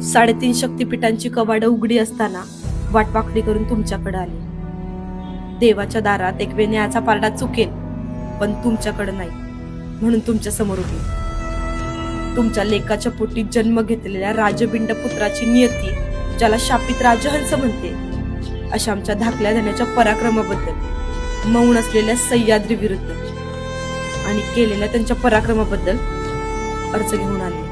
3.5 शक्तिपीठांची कवाडं उघडी असताना वाटवाकडी करून तुमच्याकडे आले. देवाच्या दारात एक वेण्याचा पारडा चुकेल, पण तुमच्याकडे नाही, म्हणून तुमच्या समोर उभी. तुमच्या लेकाच्या पोटी जन्म घेतलेल्या राजबिंड पुत्राची नियती, ज्याला शापित राजहंस म्हणते, अशा आमच्या धाकल्या धन्याच्या पराक्रमाबद्दल, मौन असलेल्या सह्याद्री विरुद्ध आणि केलेल्या त्यांच्या पराक्रमाबद्दल अर्ज घेऊन आले.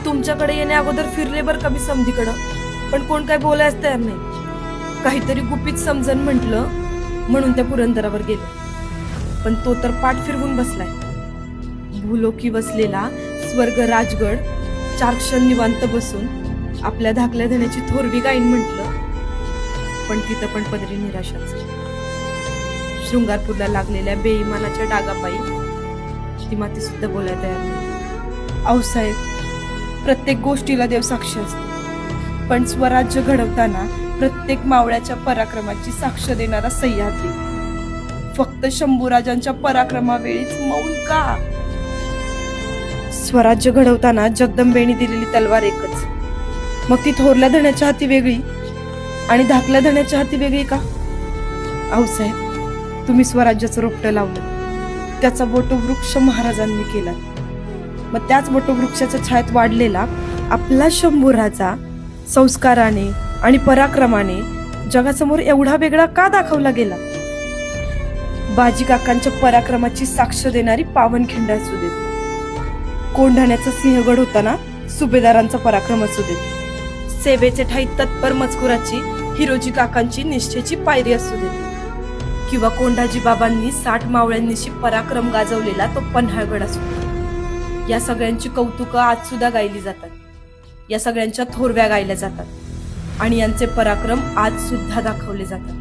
तुमच्याकडे येण्या अगोदर फिरले बर का मी समधीकडं, पण कोण काय बोलायच तयार नाही. काहीतरी गुपित समजन म्हटलं म्हणून त्या पुरंदरावर गेले, पण तो तर पाठ फिरवून बसलाय. भूलोकी बसलेला स्वर्ग राजगड 4 क्षण निवांत बसून आपल्या धाकल्या धन्याची थोरवी गाईन म्हटलं, पण तिथं पण पदरी निराशाच. शृंगारपूरला लागलेल्या बेईमानाच्या डागापायी ती माती सुद्धा बोलायला तयार नाही. आऊसाहेब, प्रत्येक गोष्टीला देव साक्षी असतो, पण स्वराज्य घडवताना प्रत्येक मावळ्याच्या पराक्रमाची साक्ष देणारा सह्याद्री फक्त शंभूराजांच्या पराक्रमावेळीच मौन का? स्वराज्य घडवताना जगदंबेने दिलेली तलवार एकच, मग ती थोरल्या धण्याच्या हाती वेगळी आणि धाकल्या धण्याच्या हाती वेगळी का? आऊसाहेब, तुम्ही स्वराज्याचं रोपटं लावलं, त्याचा बोटवृक्ष महाराजांनी केला, मग त्याच बोटवृक्षाच्या छायेत वाढलेला आपला शंभूराजा संस्काराने आणि पराक्रमाने जगासमोर एवढा वेगळा का दाखवला गेला? बाजी काकांच्या पराक्रमाची साक्ष देणारी पावनखिंड असू देत, कोंढाण्याचा सिंहगड होताना सुभेदारांचा पराक्रम असू देत, सेवेचे ठाई तत्पर मजकुराची हिरोजी काकांची निष्ठेची पायरी असू देत, किंवा कोंढाजी बाबांनी 60 मावळ्यांनीशी पराक्रम गाजवलेला तो पन्हाळगड असू दे. या सगळ्यांची कौतुकं आज सुद्धा गायली जातात, या सगळ्यांच्या थोरव्या गायल्या जातात आणि यांचे पराक्रम आज सुद्धा दाखवले जातात.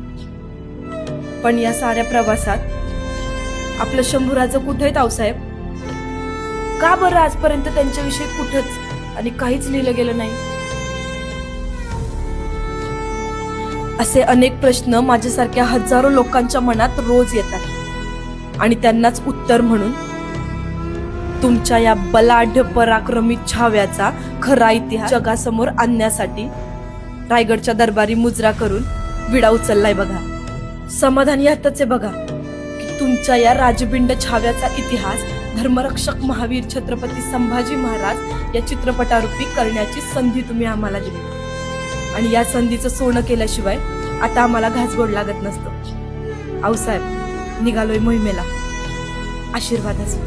पण या साऱ्या प्रवासात आपलं शंभूराज कुठे आहेत आऊसाहेब? का बरं आजपर्यंत त्यांच्याविषयी कुठंच आणि काहीच लिहिलं गेलं नाही? असे अनेक प्रश्न माझ्यासारख्या हजारो लोकांच्या मनात रोज येतात आणि त्यांनाच उत्तर म्हणून तुमच्या या बलाढ्य पराक्रमी छाव्याचा खरा इतिहास जगासमोर आणण्यासाठी रायगडच्या दरबारी मुजरा करून विडा उचललाय बघा. समाधान यातच आहे बघा की तुमच्या या राजबिंड छाव्याचा इतिहास धर्मरक्षक महावीर छत्रपती संभाजी महाराज या चित्रपटारूपी करण्याची संधी तुम्ही आम्हाला दिली आणि या संधीचं सोनं केल्याशिवाय आता आम्हाला घासगोड लागत नसतो. आऊसाहेब, निघालोय मोहिमेला. आशीर्वाद असू.